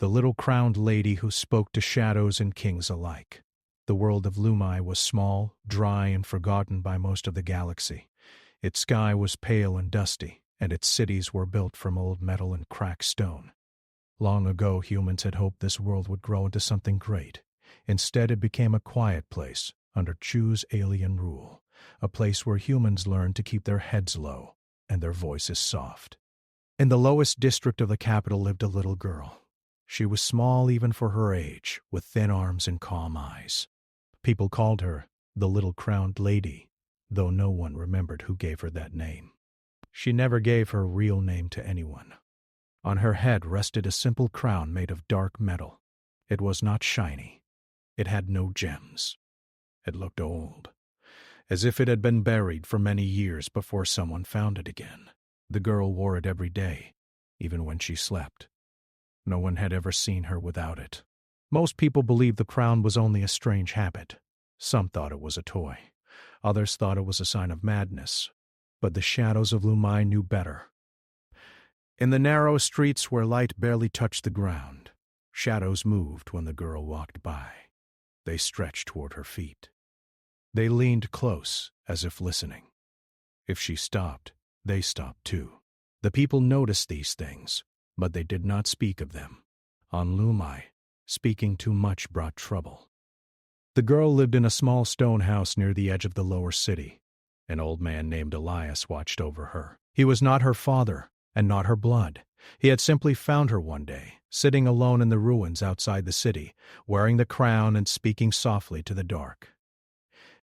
the little crowned lady who spoke to shadows and kings alike. The world of Lumai was small, dry, and forgotten by most of the galaxy. Its sky was pale and dusty, and its cities were built from old metal and cracked stone. Long ago, humans had hoped this world would grow into something great. Instead, it became a quiet place under Chu's alien rule, a place where humans learned to keep their heads low and their voices soft. In the lowest district of the capital lived a little girl. She was small even for her age, with thin arms and calm eyes. People called her the Little Crowned Lady, though no one remembered who gave her that name. She never gave her real name to anyone. On her head rested a simple crown made of dark metal. It was not shiny. It had no gems. It looked old, as if it had been buried for many years before someone found it again. The girl wore it every day, even when she slept. No one had ever seen her without it. Most people believed the crown was only a strange habit. Some thought it was a toy. Others thought it was a sign of madness. But the shadows of Lumai knew better. In the narrow streets where light barely touched the ground, shadows moved when the girl walked by. They stretched toward her feet. They leaned close, as if listening. If she stopped, they stopped too. The people noticed these things, but they did not speak of them. On Lumai, speaking too much brought trouble. The girl lived in a small stone house near the edge of the lower city. An old man named Elias watched over her. He was not her father, and not her blood. He had simply found her one day, sitting alone in the ruins outside the city, wearing the crown and speaking softly to the dark.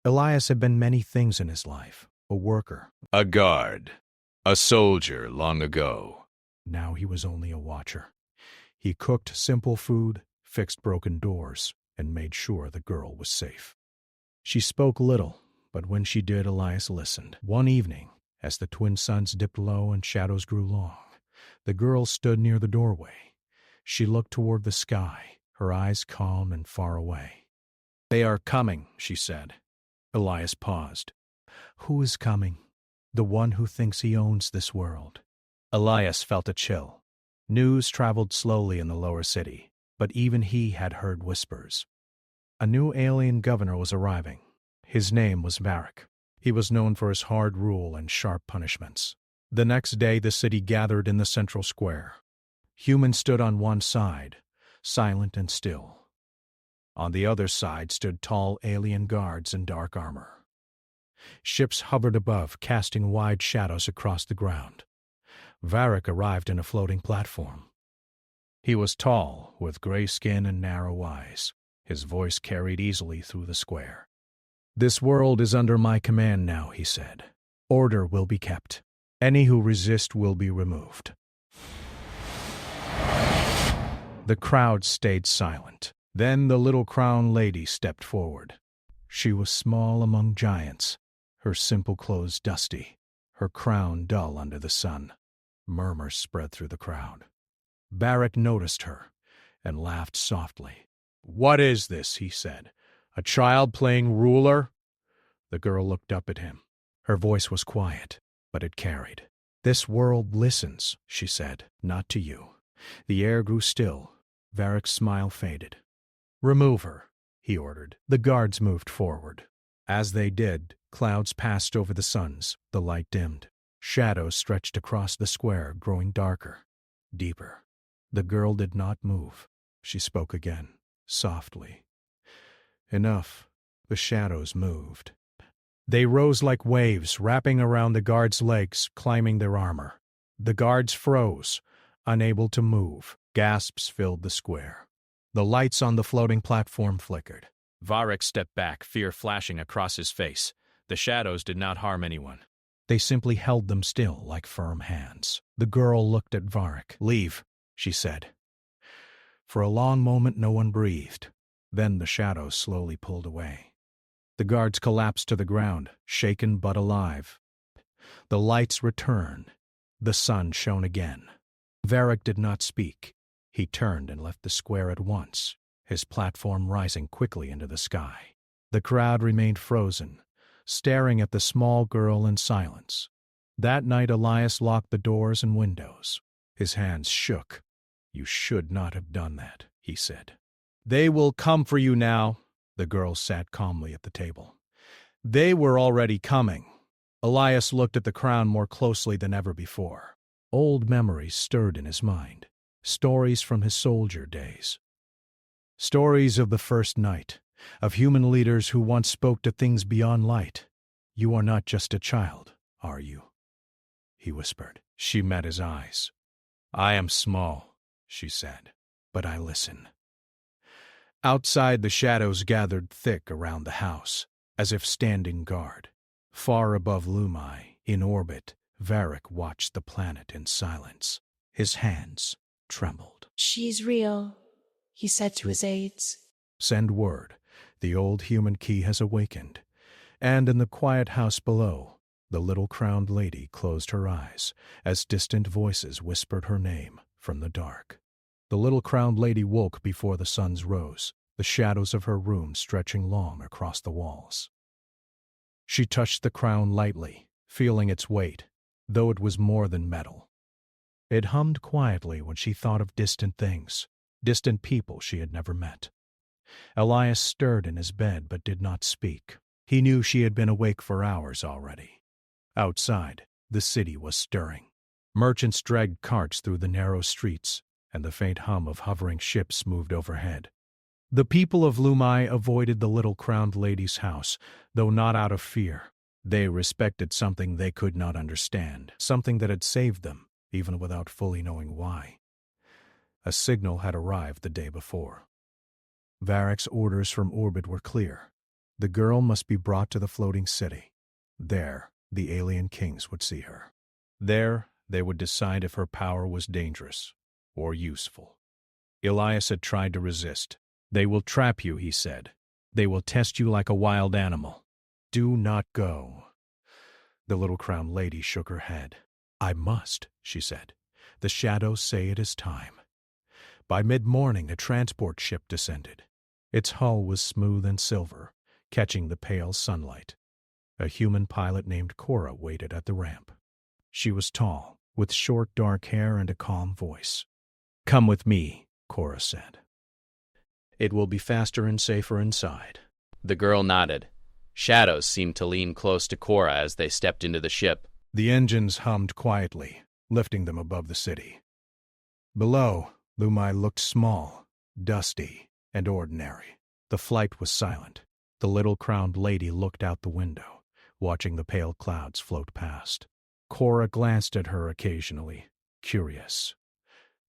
Elias had been many things in his life: a worker, a guard, a soldier long ago. Now he was only a watcher. He cooked simple food, fixed broken doors, and made sure the girl was safe. She spoke little, but when she did, Elias listened. One evening, as the twin suns dipped low and shadows grew long, the girl stood near the doorway. She looked toward the sky, her eyes calm and far away. "They are coming," she said. Elias paused. "Who is coming?" "The one who thinks he owns this world." Elias felt a chill. News traveled slowly in the lower city, but even he had heard whispers. A new alien governor was arriving. His name was Varric. He was known for his hard rule and sharp punishments. The next day the city gathered in the central square. Humans stood on one side, silent and still. On the other side stood tall alien guards in dark armor. Ships hovered above, casting wide shadows across the ground. Varric arrived in a floating platform. He was tall, with gray skin and narrow eyes. His voice carried easily through the square. "This world is under my command now," he said. "Order will be kept. Any who resist will be removed." The crowd stayed silent. Then the little crowned lady stepped forward. She was small among giants, her simple clothes dusty, her crown dull under the sun. Murmurs spread through the crowd. Varric noticed her and laughed softly. "What is this?" he said. "A child playing ruler?" The girl looked up at him. Her voice was quiet, but it carried. "This world listens," she said, "not to you." The air grew still. Varric's smile faded. "Remove her," he ordered. The guards moved forward. As they did, clouds passed over the suns. The light dimmed. Shadows stretched across the square, growing darker, deeper. The girl did not move. She spoke again, softly. Enough. The shadows moved. They rose like waves, wrapping around the guards' legs, climbing their armor. The guards froze, unable to move. Gasps filled the square. The lights on the floating platform flickered. Varric stepped back, fear flashing across his face. The shadows did not harm anyone. They simply held them still, like firm hands. The girl looked at Varric. "Leave," she said. For a long moment no one breathed. Then the shadows slowly pulled away. The guards collapsed to the ground, shaken but alive. The lights returned. The sun shone again. Varric did not speak. He turned and left the square at once, his platform rising quickly into the sky. The crowd remained frozen, staring at the small girl in silence. That night Elias locked the doors and windows. His hands shook. You should not have done that, he said. They will come for you now. The girl sat calmly at the table. They were already coming. Elias looked at the crown more closely than ever before. Old memories stirred in his mind, stories from his soldier days. Stories of the first night, of human leaders who once spoke to things beyond light. You are not just a child, are you? He whispered. She met his eyes. I am small, she said, but I listen. Outside, the shadows gathered thick around the house, as if standing guard. Far above Lumai, in orbit, Varric watched the planet in silence. His hands trembled. She's real, he said to his aides. Send word. The old human key has awakened. And in the quiet house below, the little crowned lady closed her eyes as distant voices whispered her name from the dark. The little crowned lady woke before the suns rose, the shadows of her room stretching long across the walls. She touched the crown lightly, feeling its weight, though it was more than metal. It hummed quietly when she thought of distant things, distant people she had never met. Elias stirred in his bed but did not speak. He knew she had been awake for hours already. Outside, the city was stirring. Merchants dragged carts through the narrow streets, and the faint hum of hovering ships moved overhead. The people of Lumai avoided the little crowned lady's house, though not out of fear. They respected something they could not understand, something that had saved them, even without fully knowing why. A signal had arrived the day before. Varric's orders from orbit were clear. The girl must be brought to the floating city. There, the alien kings would see her. There, they would decide if her power was dangerous or useful. Elias had tried to resist. They will trap you, he said. They will test you like a wild animal. Do not go. The little crowned lady shook her head. I must, she said. The shadows say it is time. By mid-morning, a transport ship descended. Its hull was smooth and silver, catching the pale sunlight. A human pilot named Cora waited at the ramp. She was tall, with short dark hair and a calm voice. Come with me, Cora said. It will be faster and safer inside. The girl nodded. Shadows seemed to lean close to Cora as they stepped into the ship. The engines hummed quietly, lifting them above the city. Below, Lumai looked small, dusty, and ordinary. The flight was silent. The little crowned lady looked out the window, watching the pale clouds float past. Cora glanced at her occasionally, curious.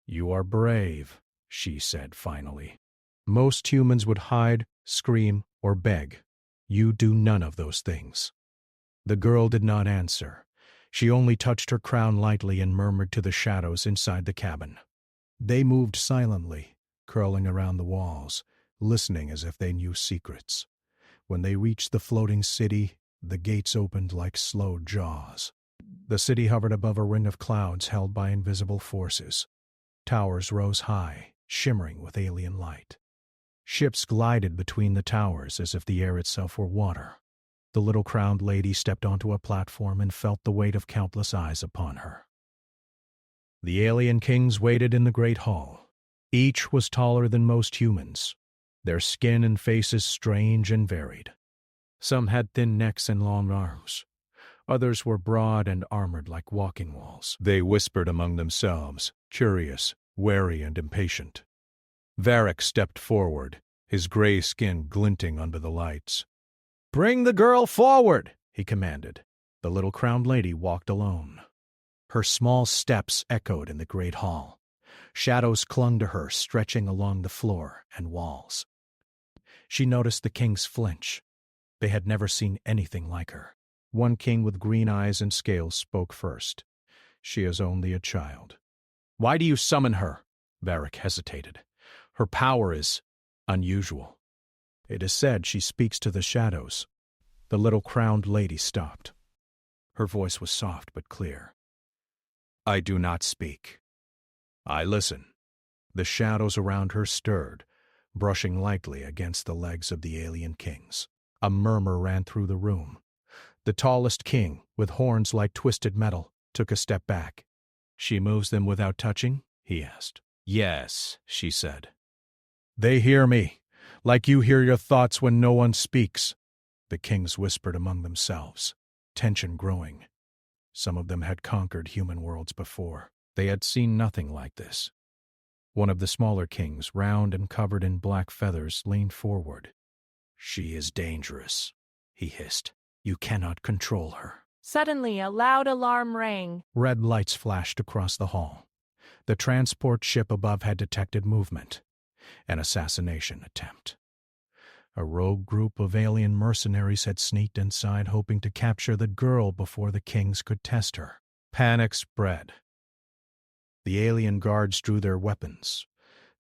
You are brave, she said finally. Most humans would hide, scream, or beg. You do none of those things. The girl did not answer. She only touched her crown lightly and murmured to the shadows inside the cabin. They moved silently, curling around the walls, listening as if they knew secrets. When they reached the floating city, the gates opened like slow jaws. The city hovered above a ring of clouds held by invisible forces. Towers rose high, shimmering with alien light. Ships glided between the towers as if the air itself were water. The little crowned lady stepped onto a platform and felt the weight of countless eyes upon her. The alien kings waited in the great hall. Each was taller than most humans, their skin and faces strange and varied. Some had thin necks and long arms. Others were broad and armored like walking walls. They whispered among themselves, curious, wary, and impatient. Varric stepped forward, his gray skin glinting under the lights. "Bring the girl forward," he commanded. The little crowned lady walked alone. Her small steps echoed in the great hall. Shadows clung to her, stretching along the floor and walls. She noticed the kings flinch. They had never seen anything like her. One king with green eyes and scales spoke first. She is only a child. Why do you summon her? Varric hesitated. Her power is unusual. It is said she speaks to the shadows. The little crowned lady stopped. Her voice was soft but clear. I do not speak. I listen. The shadows around her stirred, brushing lightly against the legs of the alien kings. A murmur ran through the room. The tallest king, with horns like twisted metal, took a step back. She moves them without touching? He asked. Yes, she said. They hear me, like you hear your thoughts when no one speaks. The kings whispered among themselves, tension growing. Some of them had conquered human worlds before. They had seen nothing like this. One of the smaller kings, round and covered in black feathers, leaned forward. She is dangerous, he hissed. You cannot control her. Suddenly, a loud alarm rang. Red lights flashed across the hall. The transport ship above had detected movement. An assassination attempt. A rogue group of alien mercenaries had sneaked inside, hoping to capture the girl before the kings could test her. Panic spread. The alien guards drew their weapons.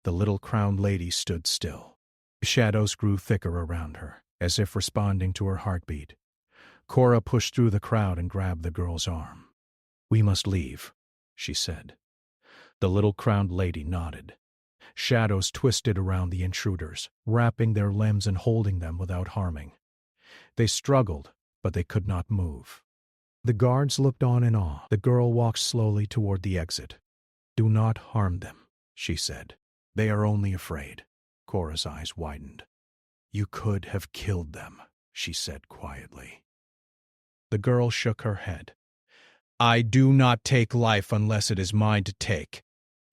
The little crowned lady stood still. Shadows grew thicker around her, as if responding to her heartbeat. Cora pushed through the crowd and grabbed the girl's arm. We must leave, she said. The little crowned lady nodded. Shadows twisted around the intruders, wrapping their limbs and holding them without harming. They struggled, but they could not move. The guards looked on in awe. The girl walked slowly toward the exit. Do not harm them, she said. They are only afraid. Cora's eyes widened. You could have killed them, she said quietly. The girl shook her head. I do not take life unless it is mine to take.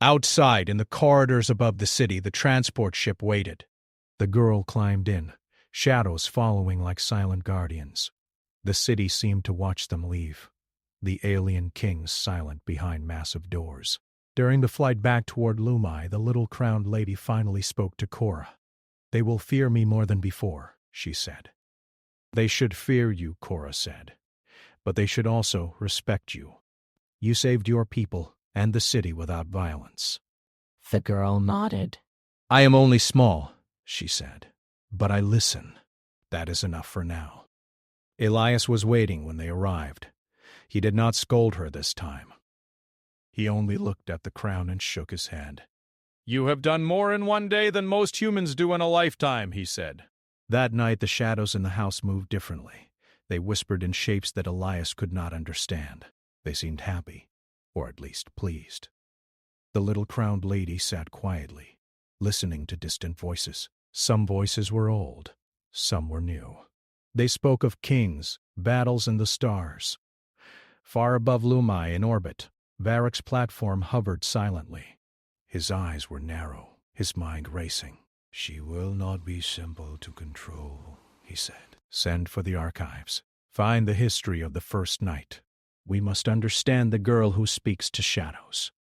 Outside, in the corridors above the city, the transport ship waited. The girl climbed in, shadows following like silent guardians. The city seemed to watch them leave, the alien kings silent behind massive doors. During the flight back toward Lumai, the little crowned lady finally spoke to Cora. They will fear me more than before, she said. They should fear you, Cora said, but they should also respect you. You saved your people and the city without violence. The girl nodded. I am only small, she said, but I listen. That is enough for now. Elias was waiting when they arrived. He did not scold her this time. He only looked at the crown and shook his head. You have done more in one day than most humans do in a lifetime, he said. That night the shadows in the house moved differently. They whispered in shapes that Elias could not understand. They seemed happy, or at least pleased. The little crowned lady sat quietly, listening to distant voices. Some voices were old, some were new. They spoke of kings, battles, and the stars. Far above Lumai in orbit, Varric's platform hovered silently. His eyes were narrow, his mind racing. She will not be simple to control, he said. Send for the archives. Find the history of the first night. We must understand the girl who speaks to shadows.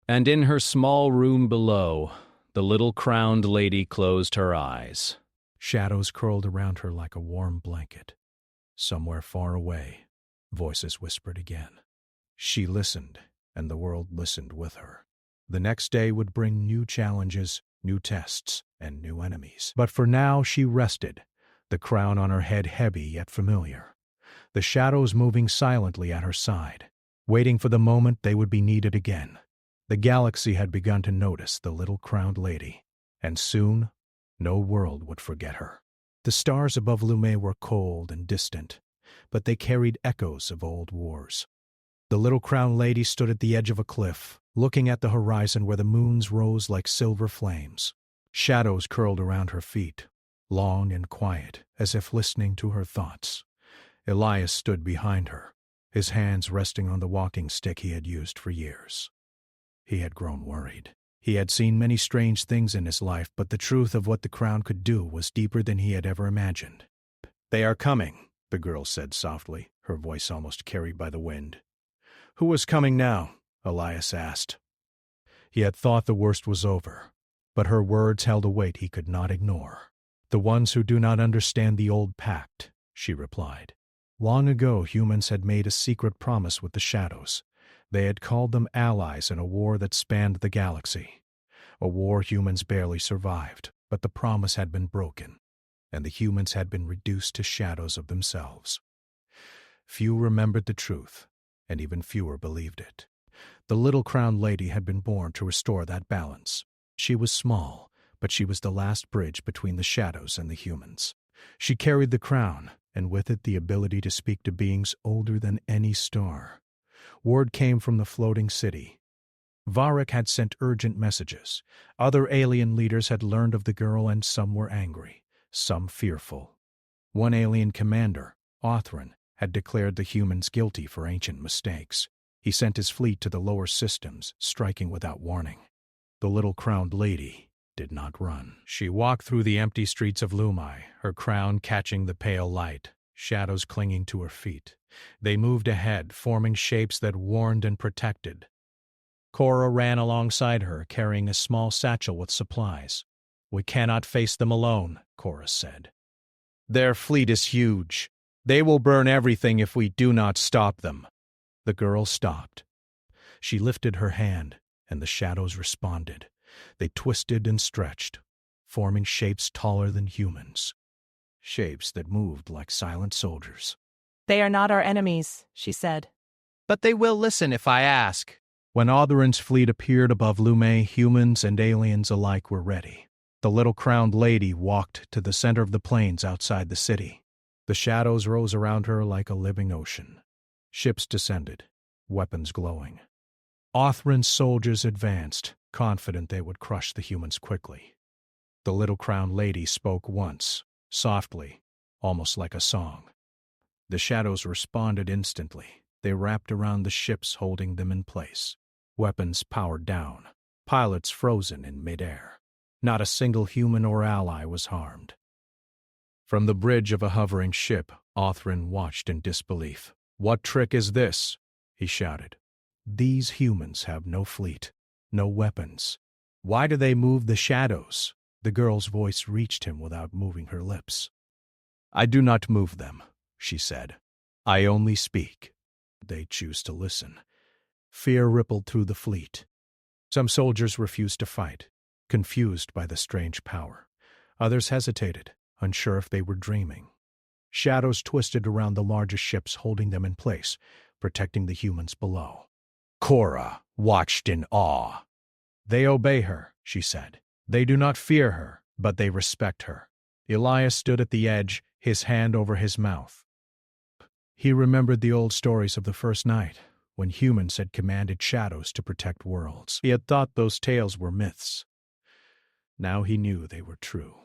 And in her small room below, the little crowned lady closed her eyes. Shadows curled around her like a warm blanket. Somewhere far away, voices whispered again. She listened, and the world listened with her. The next day would bring new challenges, new tests, and new enemies. But for now she rested, the crown on her head heavy yet familiar. The shadows moving silently at her side, waiting for the moment they would be needed again. The galaxy had begun to notice the little crowned lady, and soon no world would forget her. The stars above Lumai were cold and distant, but they carried echoes of old wars. The little crowned lady stood at the edge of a cliff, looking at the horizon where the moons rose like silver flames. Shadows curled around her feet, long and quiet, as if listening to her thoughts. Elias stood behind her, his hands resting on the walking stick he had used for years. He had grown worried. He had seen many strange things in his life, but the truth of what the crown could do was deeper than he had ever imagined. They are coming, the girl said softly, her voice almost carried by the wind. Who is coming now? Elias asked. He had thought the worst was over, but her words held a weight he could not ignore. The ones who do not understand the old pact, she replied. Long ago humans had made a secret promise with the shadows. They had called them allies in a war that spanned the galaxy. A war humans barely survived, but the promise had been broken, and the humans had been reduced to shadows of themselves. Few remembered the truth, and even fewer believed it. The little crowned lady had been born to restore that balance. She was small, but she was the last bridge between the shadows and the humans. She carried the crown, and with it the ability to speak to beings older than any star. Word came from the floating city. Varric had sent urgent messages. Other alien leaders had learned of the girl, and some were angry, some fearful. One alien commander, Othrin, had declared the humans guilty for ancient mistakes. He sent his fleet to the lower systems, striking without warning. The little crowned lady did not run. She walked through the empty streets of Lumai, her crown catching the pale light, shadows clinging to her feet. They moved ahead, forming shapes that warned and protected. Cora ran alongside her, carrying a small satchel with supplies. "We cannot face them alone," Cora said. "Their fleet is huge. They will burn everything if we do not stop them." The girl stopped. She lifted her hand, and the shadows responded. They twisted and stretched, forming shapes taller than humans. Shapes that moved like silent soldiers. They are not our enemies, she said. "But they will listen if I ask." When Otherin's fleet appeared above Lumay, humans and aliens alike were ready. The little crowned lady walked to the center of the plains outside the city. The shadows rose around her like a living ocean. Ships descended, weapons glowing. Othrin's soldiers advanced, confident they would crush the humans quickly. The little crowned lady spoke once, softly, almost like a song. The shadows responded instantly. They wrapped around the ships, holding them in place. Weapons powered down, pilots frozen in midair. Not a single human or ally was harmed. From the bridge of a hovering ship, Othrin watched in disbelief. "What trick is this?" he shouted. "These humans have no fleet, no weapons. Why do they move the shadows?" The girl's voice reached him without moving her lips. "I do not move them," she said. "I only speak. They choose to listen." Fear rippled through the fleet. Some soldiers refused to fight, confused by the strange power. Others hesitated, unsure if they were dreaming. Shadows twisted around the largest ships, holding them in place, protecting the humans below. Cora watched in awe. "They obey her," she said. "They do not fear her, but they respect her." Elias stood at the edge, his hand over his mouth. He remembered the old stories of the first night, when humans had commanded shadows to protect worlds. He had thought those tales were myths. Now he knew they were true.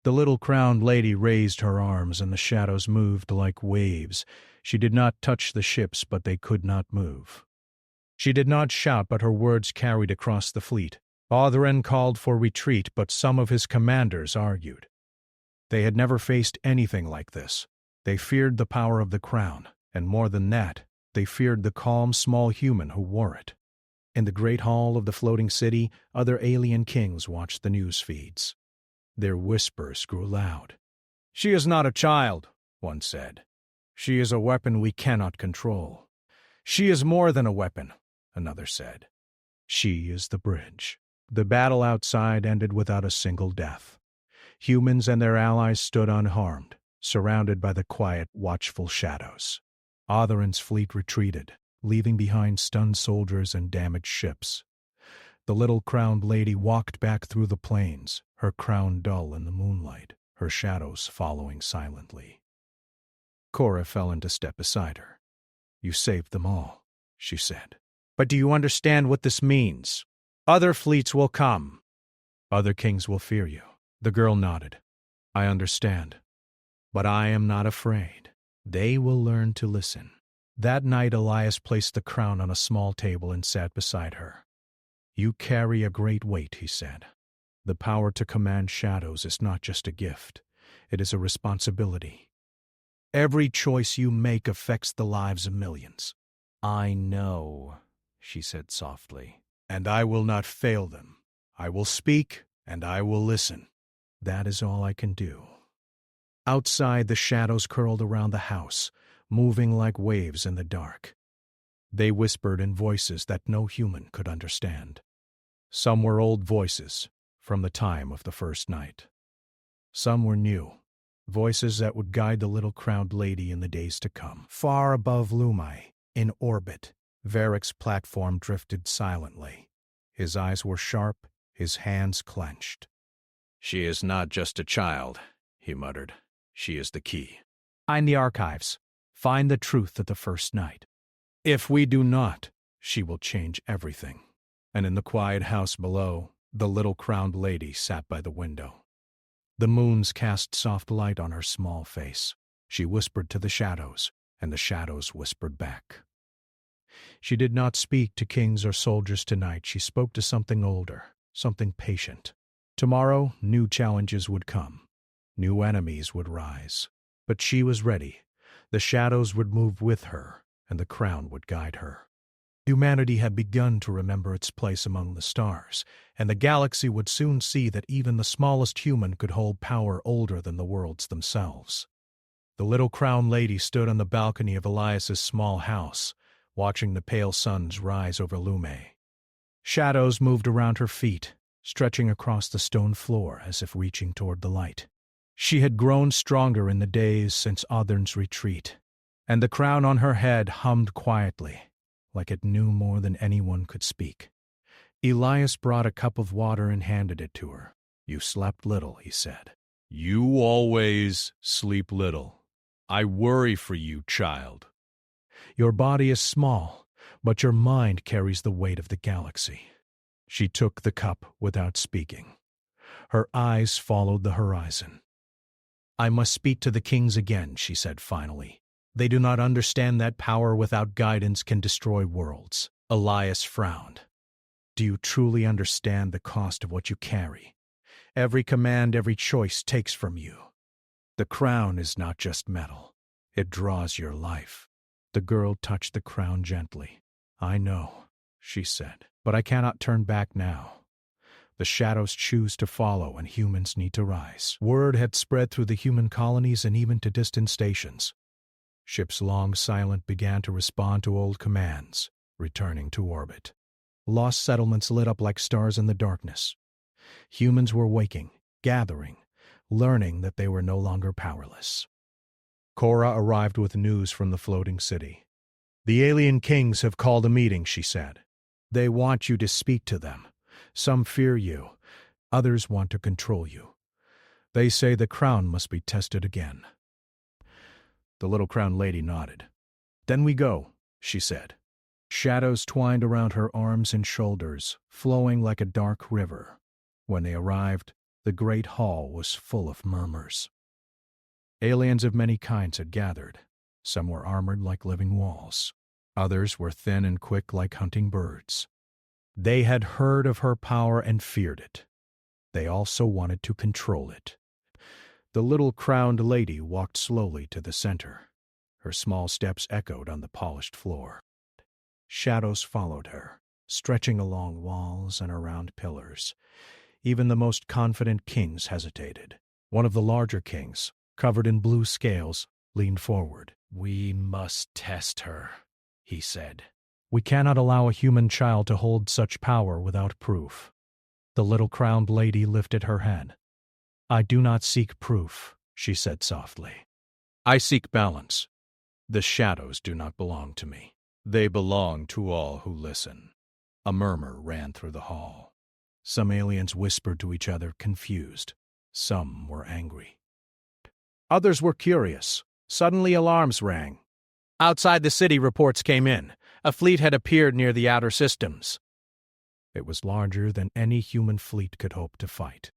The little crowned lady raised her arms, and the shadows moved like waves. She did not touch the ships, but they could not move. She did not shout, but her words carried across the fleet. Othrin called for retreat, but some of his commanders argued. They had never faced anything like this. They feared the power of the crown, and more than that, they feared the calm, small human who wore it. In the great hall of the floating city, other alien kings watched the news feeds. Their whispers grew loud. "She is not a child," one said. "She is a weapon we cannot control." "She is more than a weapon," another said. "She is the bridge." The battle outside ended without a single death. Humans and their allies stood unharmed, surrounded by the quiet, watchful shadows. Otherin's fleet retreated, leaving behind stunned soldiers and damaged ships. The little crowned lady walked back through the plains, her crown dull in the moonlight, her shadows following silently. Cora fell into step beside her. "You saved them all," she said. "But do you understand what this means? Other fleets will come. Other kings will fear you." The girl nodded. "I understand. But I am not afraid. They will learn to listen." That night Elias placed the crown on a small table and sat beside her. "You carry a great weight," he said. "The power to command shadows is not just a gift. It is a responsibility. Every choice you make affects the lives of millions." "I know," she said softly. "And I will not fail them. I will speak, and I will listen. That is all I can do." Outside, the shadows curled around the house, moving like waves in the dark. They whispered in voices that no human could understand. Some were old voices, from the time of the first night. Some were new, voices that would guide the little crowned lady in the days to come. Far above Lumai, in orbit, Varric's platform drifted silently. His eyes were sharp, his hands clenched. "She is not just a child," he muttered. "She is the key." Find the archives. Find the truth of the first night. If we do not, she will change everything. and in the quiet house below, the little crowned lady sat by the window. The moons cast soft light on her small face. She whispered to the shadows, and the shadows whispered back. She did not speak to kings or soldiers tonight. She spoke to something older, something patient. Tomorrow, new challenges would come. New enemies would rise. But she was ready. The shadows would move with her, and the crown would guide her. Humanity had begun to remember its place among the stars, and the galaxy would soon see that even the smallest human could hold power older than the worlds themselves. The little crowned lady stood on the balcony of Elias's small house, watching the pale suns rise over Lume. Shadows moved around her feet, stretching across the stone floor as if reaching toward the light. She had grown stronger in the days since Othern's retreat, and the crown on her head hummed quietly, like it knew more than anyone could speak. Elias brought a cup of water and handed it to her. "You slept little," he said. "You always sleep little. I worry for you, child." "Your body is small, but your mind carries the weight of the galaxy." She took the cup without speaking. Her eyes followed the horizon. "I must speak to the kings again," she said finally. "They do not understand that power without guidance can destroy worlds." Elias frowned. "Do you truly understand the cost of what you carry? Every command, every choice takes from you. The crown is not just metal. It draws your life." The girl touched the crown gently. "I know," she said, "but I cannot turn back now. The shadows choose to follow, and humans need to rise." Word had spread through the human colonies and even to distant stations. Ships long silent began to respond to old commands, returning to orbit. Lost settlements lit up like stars in the darkness. Humans were waking, gathering, learning that they were no longer powerless. Cora arrived with news from the floating city. "The alien kings have called a meeting," she said. "They want you to speak to them. Some fear you, others want to control you. They say the crown must be tested again." The little crowned lady nodded. "Then we go," she said. Shadows twined around her arms and shoulders, flowing like a dark river. When they arrived, the great hall was full of murmurs. Aliens of many kinds had gathered. Some were armored like living walls. Others were thin and quick like hunting birds. They had heard of her power and feared it. They also wanted to control it. The little crowned lady walked slowly to the center. Her small steps echoed on the polished floor. Shadows followed her, stretching along walls and around pillars. Even the most confident kings hesitated. One of the larger kings, covered in blue scales, leaned forward. "We must test her," he said. "We cannot allow a human child to hold such power without proof." The little crowned lady lifted her head. "I do not seek proof," she said softly. "I seek balance. The shadows do not belong to me. They belong to all who listen." A murmur ran through the hall. Some aliens whispered to each other, confused. Some were angry. Others were curious. Suddenly alarms rang. Outside the city, reports came in. A fleet had appeared near the outer systems. It was larger than any human fleet could hope to fight.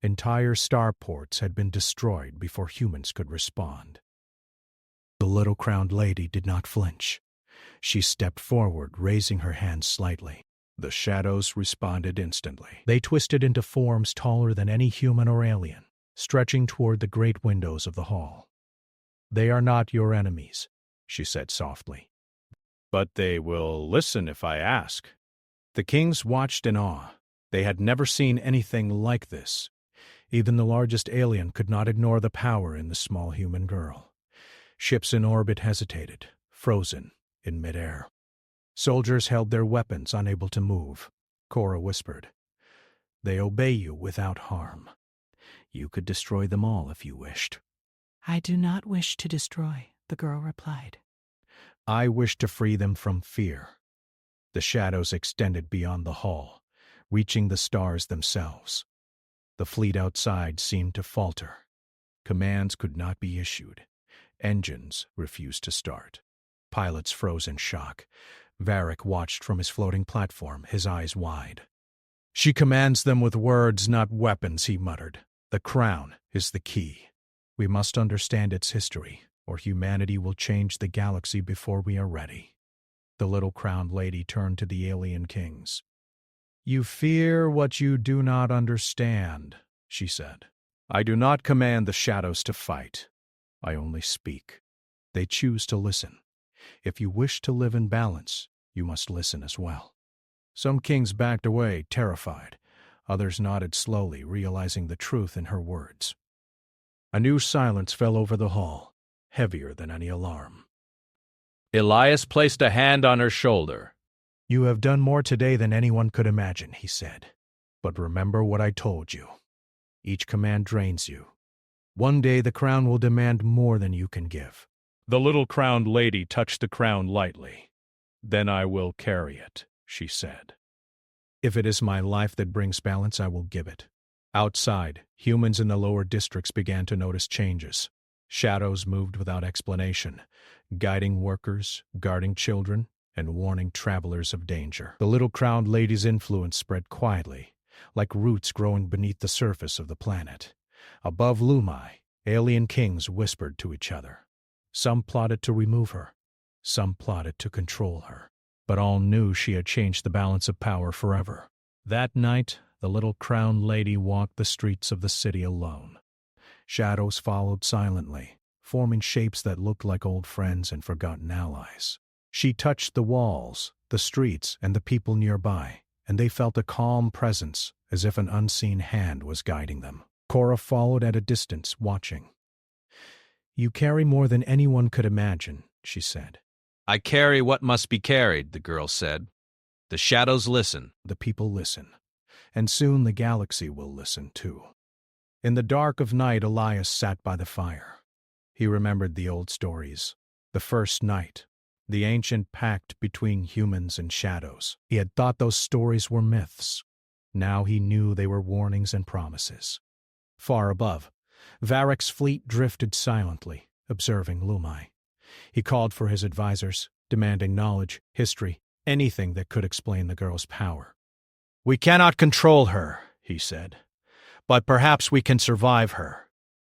Entire starports had been destroyed before humans could respond. The little crowned lady did not flinch. She stepped forward, raising her hands slightly. The shadows responded instantly. They twisted into forms taller than any human or alien, stretching toward the great windows of the hall. "They are not your enemies," she said softly. "But they will listen if I ask." The kings watched in awe. They had never seen anything like this. Even the largest alien could not ignore the power in the small human girl. Ships in orbit hesitated, frozen in midair. Soldiers held their weapons, unable to move. Cora whispered, "They obey you without harm. You could destroy them all if you wished." "I do not wish to destroy," the girl replied. "I wish to free them from fear." The shadows extended beyond the hall, reaching the stars themselves. The fleet outside seemed to falter. Commands could not be issued. Engines refused to start. Pilots froze in shock. Varric watched from his floating platform, his eyes wide. "She commands them with words, not weapons," he muttered. "The crown is the key. We must understand its history, or humanity will change the galaxy before we are ready." The little crowned lady turned to the alien kings. "You fear what you do not understand," she said. "I do not command the shadows to fight. I only speak. They choose to listen. If you wish to live in balance, you must listen as well." Some kings backed away, terrified. Others nodded slowly, realizing the truth in her words. A new silence fell over the hall, heavier than any alarm. Elias placed a hand on her shoulder. "You have done more today than anyone could imagine," he said. "But remember what I told you. Each command drains you. One day the crown will demand more than you can give." The little crowned lady touched the crown lightly. "Then I will carry it," she said. "If it is my life that brings balance, I will give it." Outside, humans in the lower districts began to notice changes. Shadows moved without explanation, guiding workers, guarding children, and warning travelers of danger. The little crowned lady's influence spread quietly, like roots growing beneath the surface of the planet. Above Lumai, alien kings whispered to each other. Some plotted to remove her. Some plotted to control her. But all knew she had changed the balance of power forever. That night, the little crowned lady walked the streets of the city alone. Shadows followed silently, forming shapes that looked like old friends and forgotten allies. She touched the walls, the streets, and the people nearby, and they felt a calm presence, as if an unseen hand was guiding them. Cora followed at a distance, watching. "You carry more than anyone could imagine," she said. "I carry what must be carried," the girl said. "The shadows listen." The people listen. And soon the galaxy will listen, too. In the dark of night, Elias sat by the fire. He remembered the old stories. The first night, the ancient pact between humans and shadows. He had thought those stories were myths. Now he knew they were warnings and promises. Far above, Varric's fleet drifted silently, observing Lumai. He called for his advisors, demanding knowledge, history, anything that could explain the girl's power. "We cannot control her," he said, "but perhaps we can survive her."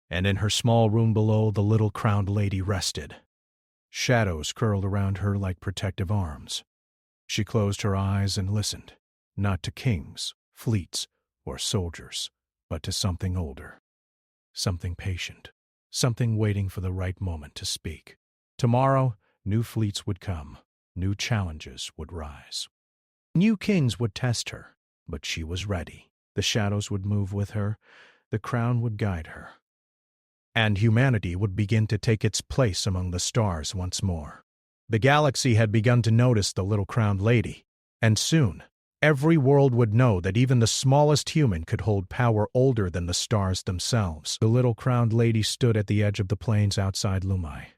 And in her small room below, the little crowned lady rested. Shadows curled around her like protective arms. She closed her eyes and listened, not to kings, fleets, or soldiers, but to something older. Something patient. Something waiting for the right moment to speak. Tomorrow, new fleets would come. New challenges would rise. New kings would test her, but she was ready. The shadows would move with her. The crown would guide her. And humanity would begin to take its place among the stars once more. The galaxy had begun to notice the little crowned lady, and soon, every world would know that even the smallest human could hold power older than the stars themselves. The little crowned lady stood at the edge of the plains outside Lumai.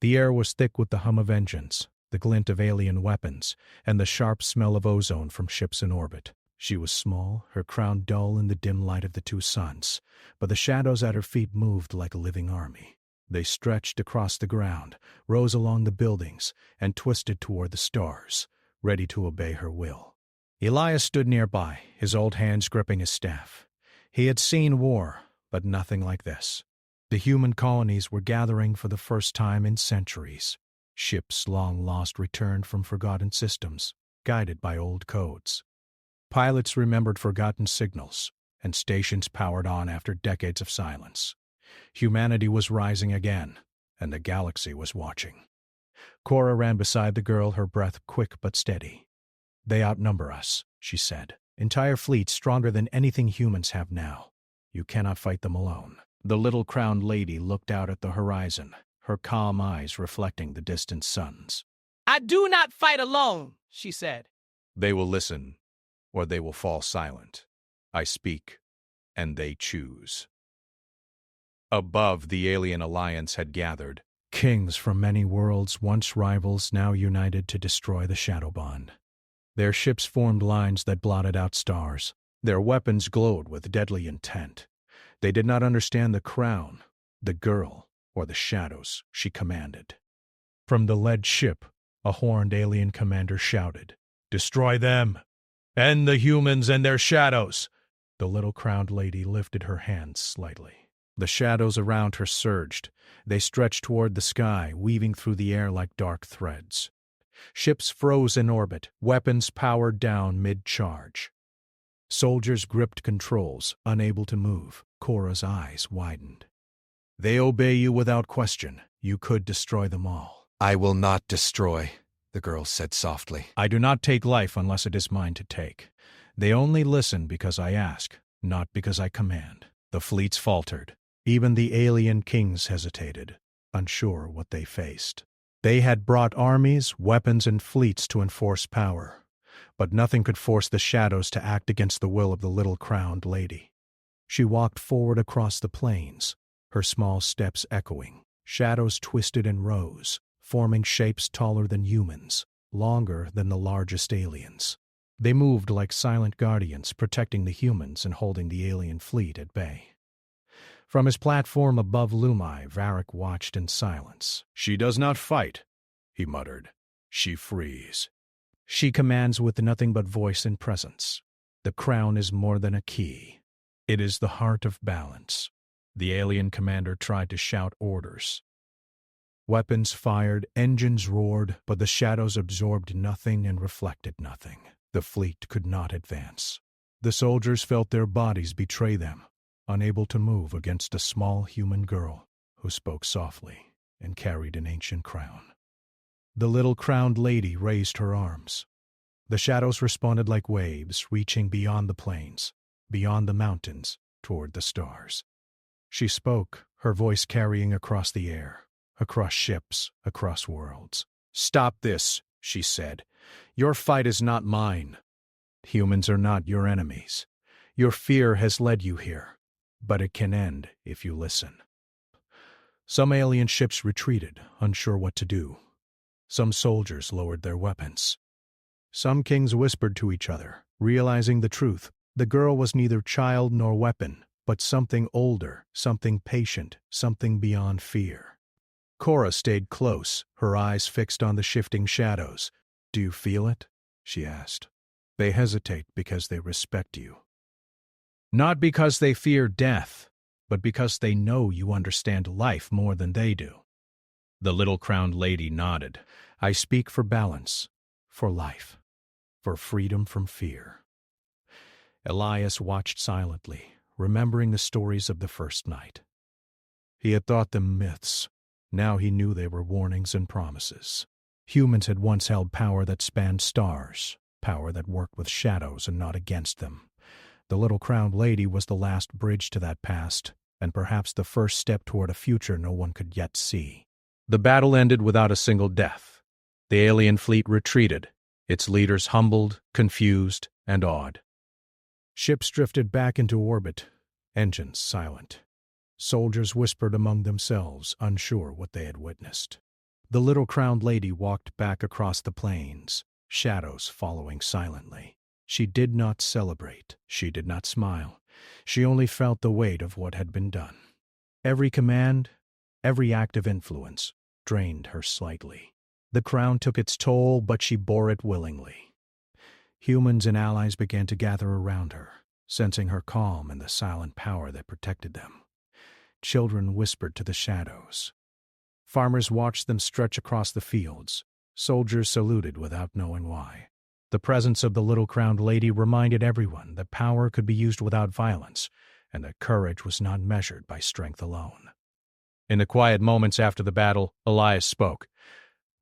The air was thick with the hum of engines, the glint of alien weapons, and the sharp smell of ozone from ships in orbit. She was small, her crown dull in the dim light of the two suns, but the shadows at her feet moved like a living army. They stretched across the ground, rose along the buildings, and twisted toward the stars, ready to obey her will. Elias stood nearby, his old hands gripping his staff. He had seen war, but nothing like this. The human colonies were gathering for the first time in centuries. Ships long lost returned from forgotten systems, guided by old codes. Pilots remembered forgotten signals, and stations powered on after decades of silence. Humanity was rising again, and the galaxy was watching. Cora ran beside the girl, her breath quick but steady. "They outnumber us," she said. "Entire fleets stronger than anything humans have now. You cannot fight them alone." The little crowned lady looked out at the horizon, her calm eyes reflecting the distant suns. "I do not fight alone," she said. "They will listen, or they will fall silent. I speak, and they choose." Above, the alien alliance had gathered. Kings from many worlds, once rivals, now united to destroy the Shadow Bond. Their ships formed lines that blotted out stars. Their weapons glowed with deadly intent. They did not understand the crown, the girl, or the shadows she commanded. From the lead ship, a horned alien commander shouted, "Destroy them! End the humans and their shadows!" The little crowned lady lifted her hands slightly. The shadows around her surged. They stretched toward the sky, weaving through the air like dark threads. Ships froze in orbit, weapons powered down mid-charge. Soldiers gripped controls, unable to move. Cora's eyes widened. "They obey you without question. You could destroy them all." "I will not destroy," the girl said softly. "I do not take life unless it is mine to take. They only listen because I ask, not because I command." The fleets faltered. Even the alien kings hesitated, unsure what they faced. They had brought armies, weapons, and fleets to enforce power, but nothing could force the shadows to act against the will of the little crowned lady. She walked forward across the plains, her small steps echoing. Shadows twisted and rose, forming shapes taller than humans, longer than the largest aliens. They moved like silent guardians, protecting the humans and holding the alien fleet at bay. From his platform above Lumai, Varric watched in silence. "She does not fight," he muttered. "She frees." "She commands with nothing but voice and presence. The crown is more than a key. It is the heart of balance." The alien commander tried to shout orders. Weapons fired, engines roared, but the shadows absorbed nothing and reflected nothing. The fleet could not advance. The soldiers felt their bodies betray them, unable to move against a small human girl who spoke softly and carried an ancient crown. The little crowned lady raised her arms. The shadows responded like waves, reaching beyond the plains, beyond the mountains, toward the stars. She spoke, her voice carrying across the air, across ships, across worlds. "Stop this," she said. "Your fight is not mine. Humans are not your enemies. Your fear has led you here, but it can end if you listen." Some alien ships retreated, unsure what to do. Some soldiers lowered their weapons. Some kings whispered to each other, realizing the truth. The girl was neither child nor weapon, but something older, something patient, something beyond fear. Cora stayed close, her eyes fixed on the shifting shadows. "Do you feel it?" she asked. "They hesitate because they respect you. Not because they fear death, but because they know you understand life more than they do." The little crowned lady nodded. "I speak for balance, for life, for freedom from fear." Elias watched silently, remembering the stories of the first night. He had thought them myths. Now he knew they were warnings and promises. Humans had once held power that spanned stars, power that worked with shadows and not against them. The little crowned lady was the last bridge to that past, and perhaps the first step toward a future no one could yet see. The battle ended without a single death. The alien fleet retreated, its leaders humbled, confused, and awed. Ships drifted back into orbit, engines silent. Soldiers whispered among themselves, unsure what they had witnessed. The little crowned lady walked back across the plains, shadows following silently. She did not celebrate. She did not smile. She only felt the weight of what had been done. Every command, every act of influence, drained her slightly. The crown took its toll, but she bore it willingly. Humans and allies began to gather around her, sensing her calm and the silent power that protected them. Children whispered to the shadows. Farmers watched them stretch across the fields. Soldiers saluted without knowing why. The presence of the little crowned lady reminded everyone that power could be used without violence, and that courage was not measured by strength alone. In the quiet moments after the battle, Elias spoke.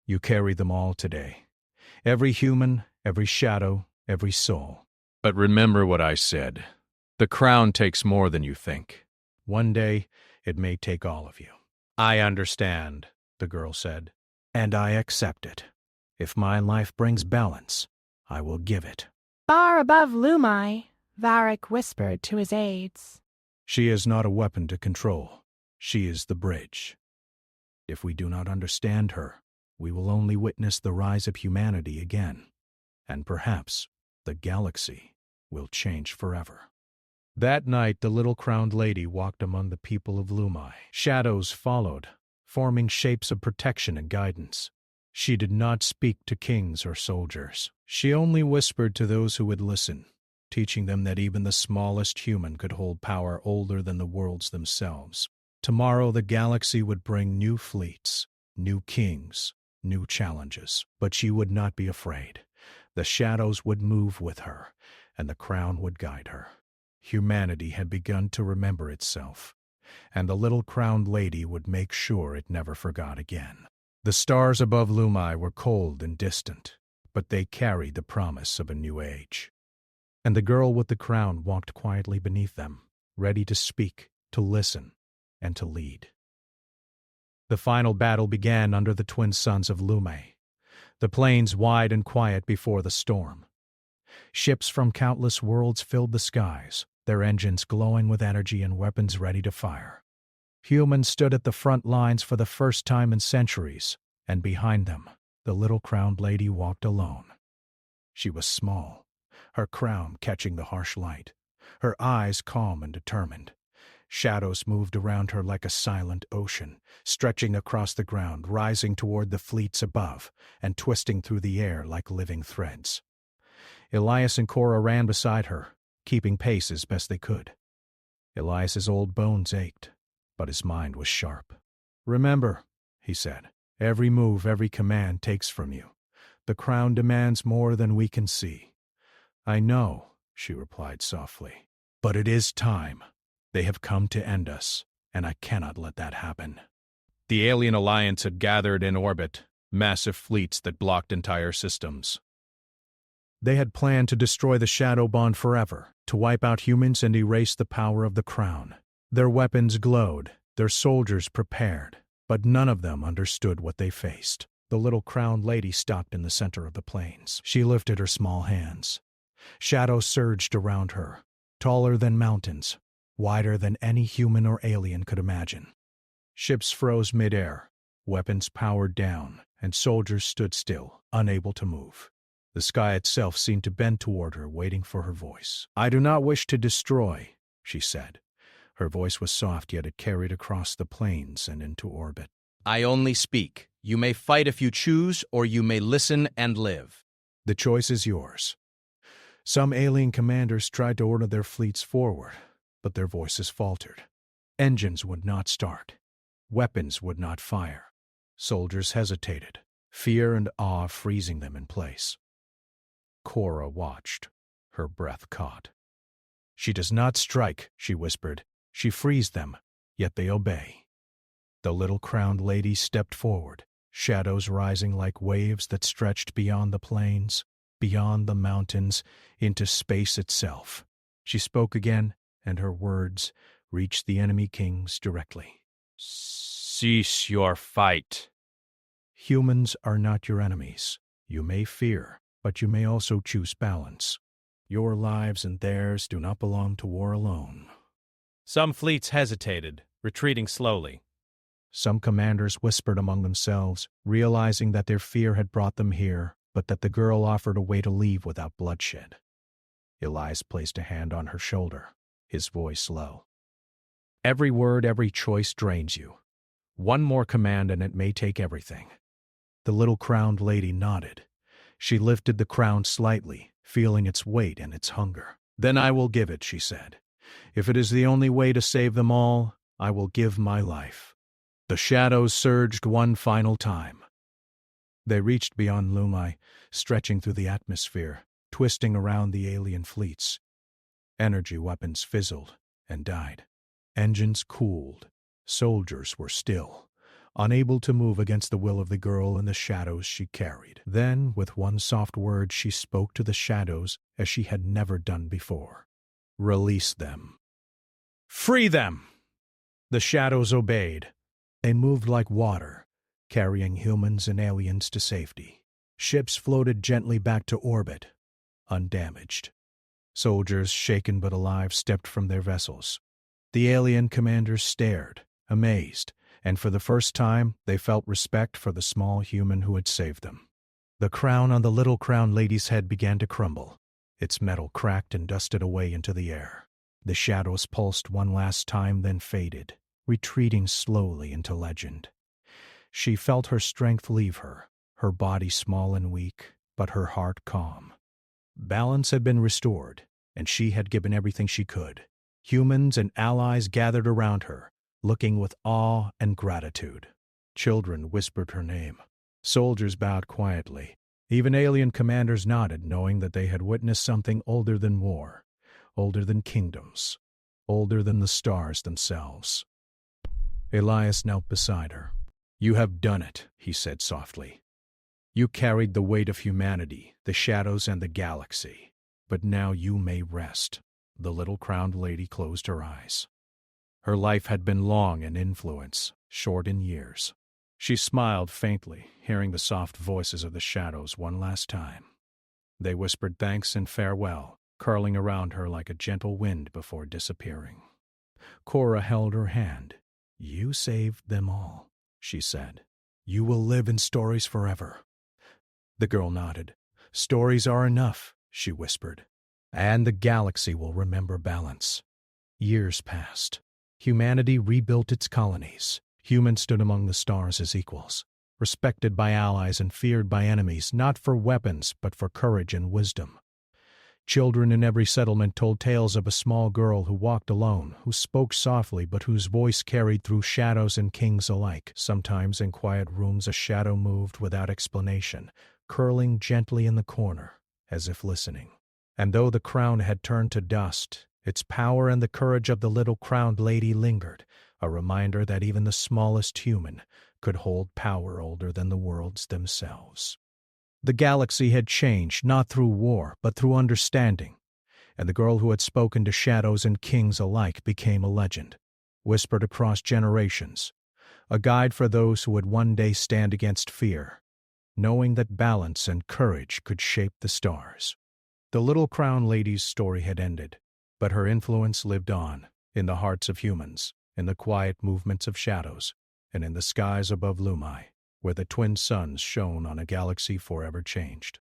"You carry them all today. Every human, every shadow, every soul. But remember what I said. The crown takes more than you think. One day, it may take all of you." "I understand," the girl said, "and I accept it. If my life brings balance, I will give it." Far above Lumai, Varric whispered to his aides. "She is not a weapon to control. She is the bridge. If we do not understand her, we will only witness the rise of humanity again, and perhaps the galaxy will change forever." That night, the little crowned lady walked among the people of Lumai. Shadows followed, forming shapes of protection and guidance. She did not speak to kings or soldiers. She only whispered to those who would listen, teaching them that even the smallest human could hold power older than the worlds themselves. Tomorrow the galaxy would bring new fleets, new kings, new challenges. But she would not be afraid. The shadows would move with her, and the crown would guide her. Humanity had begun to remember itself, and the little crowned lady would make sure it never forgot again. The stars above Lumai were cold and distant, but they carried the promise of a new age. And the girl with the crown walked quietly beneath them, ready to speak, to listen, and to lead. The final battle began under the twin suns of Lumai, the plains wide and quiet before the storm. Ships from countless worlds filled the skies, their engines glowing with energy and weapons ready to fire. Humans stood at the front lines for the first time in centuries, and behind them, the little crowned lady walked alone. She was small, her crown catching the harsh light, her eyes calm and determined. Shadows moved around her like a silent ocean, stretching across the ground, rising toward the fleets above, and twisting through the air like living threads. Elias and Cora ran beside her, keeping pace as best they could. Elias's old bones ached, but his mind was sharp. "Remember," he said, "every move, every command takes from you. The crown demands more than we can see." "I know," she replied softly, "but it is time. They have come to end us, and I cannot let that happen." The alien alliance had gathered in orbit, massive fleets that blocked entire systems. They had planned to destroy the Shadow Bond forever, to wipe out humans and erase the power of the crown. Their weapons glowed, their soldiers prepared, but none of them understood what they faced. The little crowned lady stopped in the center of the plains. She lifted her small hands. Shadows surged around her, taller than mountains, wider than any human or alien could imagine. Ships froze midair, weapons powered down, and soldiers stood still, unable to move. The sky itself seemed to bend toward her, waiting for her voice. "I do not wish to destroy," she said. Her voice was soft, yet it carried across the plains and into orbit. "I only speak. You may fight if you choose, or you may listen and live." "The choice is yours." Some alien commanders tried to order their fleets forward, but their voices faltered. Engines would not start. Weapons would not fire. Soldiers hesitated, fear and awe freezing them in place. Cora watched, her breath caught. "She does not strike," she whispered. "She frees them, yet they obey." The little crowned lady stepped forward, shadows rising like waves that stretched beyond the plains, beyond the mountains, into space itself. She spoke again, and her words reached the enemy kings directly. "Cease your fight." Humans are not your enemies. You may fear, but you may also choose balance. Your lives and theirs do not belong to war alone. Some fleets hesitated, retreating slowly. Some commanders whispered among themselves, realizing that their fear had brought them here, but that the girl offered a way to leave without bloodshed. Elias placed a hand on her shoulder, his voice low. "Every word, every choice drains you. One more command and it may take everything." The little crowned lady nodded. She lifted the crown slightly, feeling its weight and its hunger. "Then I will give it," she said. "If it is the only way to save them all, I will give my life." The shadows surged one final time. They reached beyond Lumai, stretching through the atmosphere, twisting around the alien fleets. Energy weapons fizzled and died. Engines cooled. Soldiers were still, unable to move against the will of the girl and the shadows she carried. Then, with one soft word, she spoke to the shadows as she had never done before. "Release them. Free them!" The shadows obeyed. They moved like water, carrying humans and aliens to safety. Ships floated gently back to orbit, undamaged. Soldiers, shaken but alive, stepped from their vessels. The alien commanders stared, amazed, and for the first time they felt respect for the small human who had saved them. The crown on the little crowned lady's head began to crumble. Its metal cracked and dusted away into the air. The shadows pulsed one last time, then faded, retreating slowly into legend. She felt her strength leave her, her body small and weak, but her heart calm. Balance had been restored, and she had given everything she could. Humans and allies gathered around her, looking with awe and gratitude. Children whispered her name. Soldiers bowed quietly. Even alien commanders nodded, knowing that they had witnessed something older than war, older than kingdoms, older than the stars themselves. Elias knelt beside her. "You have done it," he said softly. "You carried the weight of humanity, the shadows, and the galaxy. But now you may rest." The little crowned lady closed her eyes. Her life had been long in influence, short in years. She smiled faintly, hearing the soft voices of the shadows one last time. They whispered thanks and farewell, curling around her like a gentle wind before disappearing. Cora held her hand. "You saved them all," she said. "You will live in stories forever." The girl nodded. "Stories are enough," she whispered. "And the galaxy will remember Balance." Years passed. Humanity rebuilt its colonies. Humans stood among the stars as equals, respected by allies and feared by enemies, not for weapons, but for courage and wisdom. Children in every settlement told tales of a small girl who walked alone, who spoke softly, but whose voice carried through shadows and kings alike. Sometimes in quiet rooms a shadow moved without explanation, curling gently in the corner, as if listening. And though the crown had turned to dust, its power and the courage of the little crowned lady lingered, a reminder that even the smallest human could hold power older than the worlds themselves. The galaxy had changed, not through war, but through understanding, and the girl who had spoken to shadows and kings alike became a legend, whispered across generations, a guide for those who would one day stand against fear, knowing that balance and courage could shape the stars. The little crown lady's story had ended, but her influence lived on, in the hearts of humans, in the quiet movements of shadows, and in the skies above Lumai, where the twin suns shone on a galaxy forever changed.